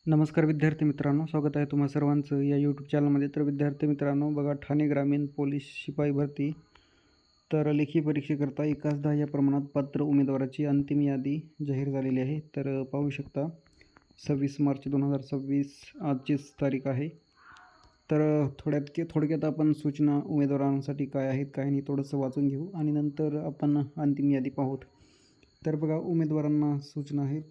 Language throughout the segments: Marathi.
नमस्कार विद्यार्थी मित्रांनो, स्वागत आहे तुम्हा सर्वांचं या यूट्यूब चॅनलमध्ये. तर विद्यार्थी मित्रांनो, बघा, ठाणे ग्रामीण पोलीस शिपाई भरती तर लेखी परीक्षेकरता 1:10 या प्रमाणात पात्र उमेदवाराची अंतिम यादी जाहीर झालेली आहे. तर पाहू शकता 26 मार्च 2026 आजचीच तारीख आहे. तर थोडक्यात आपण सूचना उमेदवारांसाठी काय आहेत काय नाही थोडंसं वाचून घेऊ आणि नंतर आपण अंतिम यादी पाहूत. तर बघा, उमेदवारांना सूचना आहेत.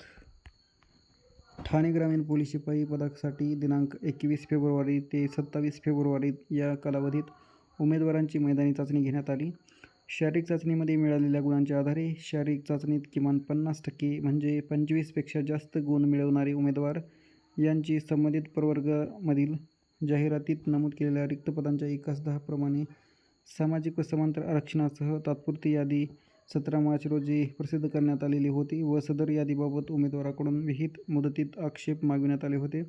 ठाणे ग्रामीण पोलीस शिपाई पदासाठी दिनांक 21 फेब्रुवारी ते 27 फेब्रुवारी या कालावधीत उमेदवारांची मैदानी चाचणी घेण्यात आली. शारीरिक चाचणीमध्ये मिळालेल्या गुणांच्या आधारे शारीरिक चाचणीत किमान 50% म्हणजे 25पेक्षा जास्त गुण मिळवणारे उमेदवार यांची संबंधित प्रवर्गामधील जाहिरातीत नमूद केलेल्या रिक्त पदांच्या 1:10 प्रमाणे सामाजिक व समांतर आरक्षणासह तात्पुरती यादी 17 मार्च रोजी प्रसिद्ध करण्यात आलेली होती व सदर यादीबाबत उमेदवाराकडून विहित मुदतीत आक्षेप मागविण्यात आले होते.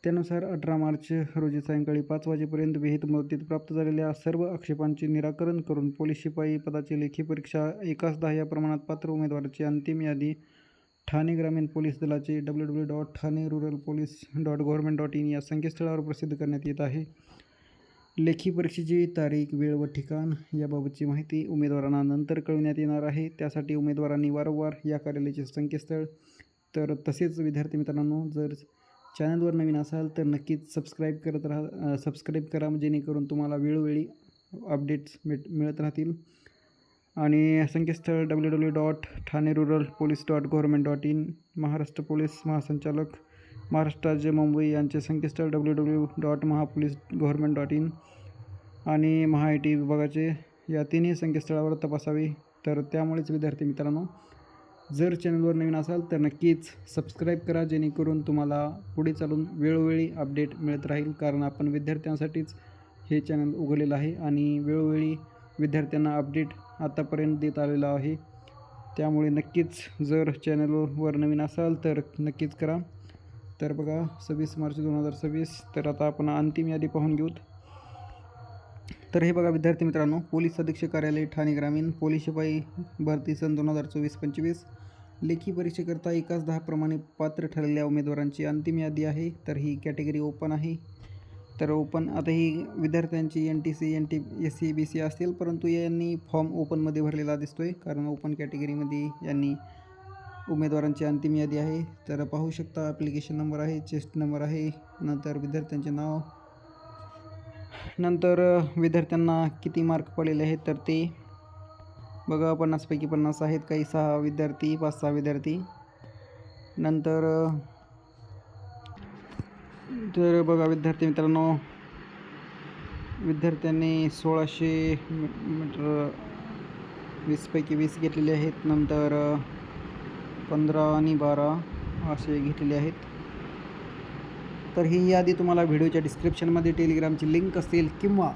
त्यानुसार 18 मार्च रोजी सायंकाळी 5 वाजेपर्यंत विहित मुदतीत प्राप्त झालेल्या सर्व आक्षेपांचे निराकरण करून पोलीस शिपाई पदाची लेखी परीक्षा 1:10 या प्रमाणात पात्र उमेदवाराची अंतिम यादी ठाणे ग्रामीण पोलीस दलाचे www.thaneruralpolice.government.in या संकेतस्थळावर प्रसिद्ध करण्यात येत आहे. लेखी परीक्षेची तारीख, वेळ व ठिकाण याबाबतची माहिती उमेदवारांना नंतर कळविण्यात येणार आहे. त्यासाठी उमेदवारांनी वारंवार या कार्यालयाचे संकेतस्थळ तसेच विद्यार्थी मित्रांनो, जर चॅनलवर नवीन असाल तर नक्कीच सबस्क्राईब करा, जेणेकरून तुम्हाला वेळोवेळी अपडेट्स मिळत राहतील. आणि संकेतस्थळ www.thaneruralpolice.government.in, महाराष्ट्र पोलीस महासंचालक महाराष्ट्र राज्य मुंबई यांचे संकेतस्थळ www.mahapolice.government.in आणि महा-IT विभागाचे या तिन्ही संकेतस्थळावर तपासावे. तर त्यामुळेच विद्यार्थी मित्रांनो, जर चॅनलवर नवीन असाल तर नक्कीच सबस्क्राईब करा, जेणेकरून तुम्हाला पुढे चालून वेळोवेळी अपडेट मिळत राहील. कारण आपण विद्यार्थ्यांसाठीच हे चॅनल उघडलेलं आहे आणि वेळोवेळी विद्यार्थ्यांना अपडेट आतापर्यंत देत आलेला आहे. त्यामुळे नक्कीच जर चॅनलवर नवीन असाल तर नक्कीच करा. तर बघा, 26 मार्च 2026. तर आता आपण अंतिम यादी पाहून घेऊत. तर हे बघा विद्यार्थी मित्रांनो, पोलीस अधीक्षक कार्यालय ठाणे ग्रामीण पोलीस शिपाई भरती सन 2024-25 लेखी परीक्षेकरता 1:10 प्रमाणे पात्र ठरलेल्या उमेदवारांची अंतिम यादी आहे. तर ही कॅटेगरी ओपन आहे. तर ओपन आता ही विद्यार्थ्यांची NTC, SC, BC असतील, परंतु यांनी फॉर्म ओपनमध्ये भरलेला दिसतोय, कारण ओपन कॅटेगरीमध्ये यांनी उमेदवारांची अंतिम यादी आहे. तर पाहू शकता, ॲप्लिकेशन नंबर आहे, चेस्ट नंबर आहे, नंतर विद्यार्थ्यांचे नाव, नंतर विद्यार्थ्यांना किती मार्क पडलेले आहेत तर ते बघा 50पैकी 50 आहेत, काही 6 विद्यार्थी 5-6 विद्यार्थी. नंतर तर बघा विद्यार्थी मित्रांनो, विद्यार्थ्यांनी 1600 मीटर 20पैकी 20 घेतलेले आहेत. नंतर 15 आणि 12 असे घेतलेले आहेत. तर ही यादी तुम्हाला व्हिडिओच्या डिस्क्रिप्शनमध्ये टेलिग्रामची लिंक असेल किंवा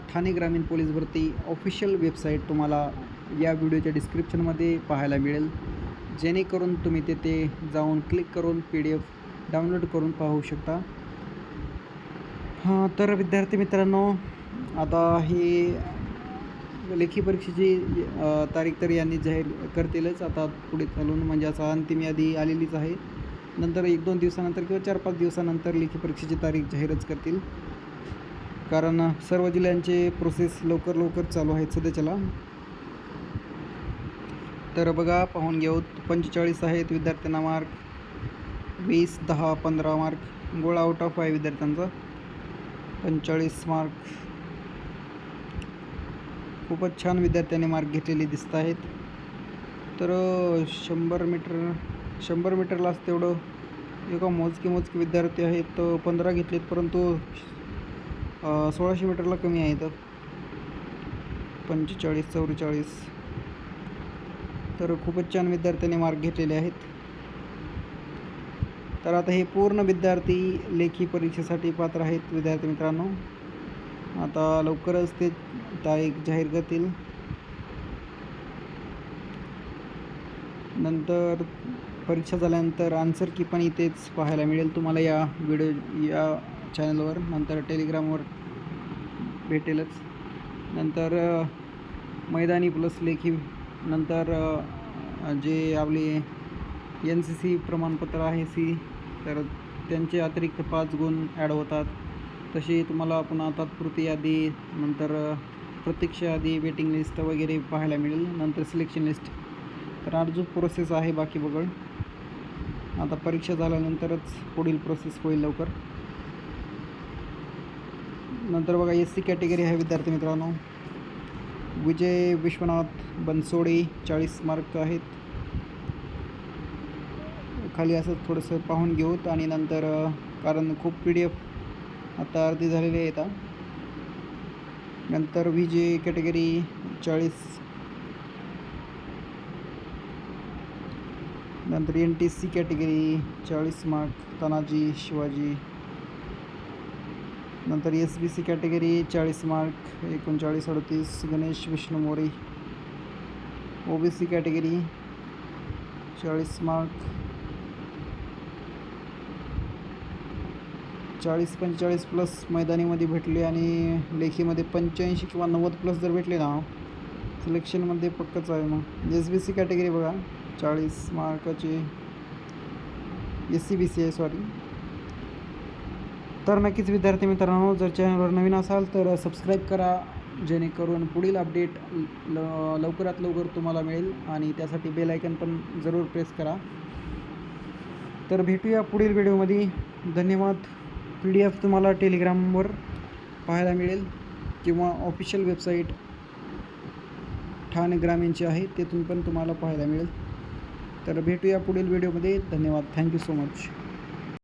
ठाणे ग्रामीण पोलीस भरती ऑफिशियल वेबसाईट तुम्हाला या व्हिडिओच्या डिस्क्रिप्शनमध्ये पाहायला मिळेल, जेणेकरून तुम्ही तेथे जाऊन क्लिक करून PDF डाउनलोड करून पाहू शकता. तर विद्यार्थी मित्रांनो, आता ही लेखी परीक्षेची तारीख तर यांनी जाहीर करतीलच आता पुढे चालून, म्हणजे आता अंतिम यादी आलेलीच आहे. नंतर 1-2 दिवसानंतर किंवा 4-5 दिवसानंतर लेखी परीक्षेची तारीख जाहीरच करतील, कारण सर्व जिल्ह्यांचे प्रोसेस लवकर चालू आहेत सध्याच्याला. तर बघा, पाहून घेऊ. 45 आहेत विद्यार्थ्यांना मार्क, 20, 10, 15 मार्क. गोळा आउट ऑफ आहे विद्यार्थ्यांचा 45 मार्क. खूपच छान विद्यार्थ्यांनी मार्क घेतलेले दिसत आहेत. तर 100 मीटरलाच तेवढं एका मोजके विद्यार्थी आहेत 15 घेतलेत, परंतु 1600 मीटरला कमी आहेत 45, 44. तर खूपच छान विद्यार्थ्यांनी मार्क घेतलेले आहेत. तर आता हे पूर्ण विद्यार्थी लेखी परीक्षेसाठी पात्र आहेत विद्यार्थी मित्रांनो. आता लवकरच ते तारीख जाहीर करतील. नंतर परीक्षा झाल्यानंतर आन्सर की पण इथेच पाहायला मिळेल तुम्हाला या चॅनलवर, नंतर टेलिग्रामवर भेटेलच. नंतर मैदानी प्लस लेखी, नंतर जे आपले NCC प्रमाणपत्र आहे तर त्यांचे अतिरिक्त 5 गुण ॲड होतात. तशी तुम्हाला पुन्हा तात्पुरती यादी, नंतर प्रतीक्षा यादी, वेटिंग लिस्ट वगैरे पाहायला मिळेल. नंतर सिलेक्शन लिस्ट. तर अजून प्रोसेस आहे बाकी बघा. आता परीक्षा झाल्यानंतरच पुढील प्रोसेस होईल लवकर. नंतर बघा SC कॅटेगरी आहे विद्यार्थी मित्रांनो. विजय विश्वनाथ बनसोडे 40 मार्क आहेत. खाली असं थोडंसं पाहून घेऊत आणि नंतर कारण खूप PDF आता अर्धी झालेली आहेत. नंतर विजय कॅटेगरी 40, नंतर NTC category 40 mark Tanaji Shivaji. नंतर SBC category 40 mark 3938 Ganesh Vishnu More. OBC category 40 mark 40-45 plus मैदानीमध्ये भेटले आणि लेखीमध्ये 85 किंवा 90 प्लस जर भेटले ना, सिलेक्शनमध्ये पक्कच आहे. मग SBC कॅटेगरी बघा 40 मार्काचे, SCBC आहे सॉरी. तर नक्कीच विद्यार्थी मित्रांनो, जर चॅनलवर नवीन असाल तर सबस्क्राईब करा, जेणेकरून पुढील अपडेट लवकरात लवकर तुम्हाला मिळेल. आणि त्यासाठी बेल आयकन पण जरूर प्रेस करा. तर भेटूया पुढील व्हिडिओमध्ये. धन्यवाद. PDF तुम्हाला टेलिग्रामवर पाहायला मिळेल किंवा ऑफिशियल वेबसाईट ठाणे ग्रामीणची आहे, तेथून पण तुम्हाला पाहायला मिळेल. तर भेटूया पुढील व्हिडिओमध्ये. धन्यवाद. Thank you so much.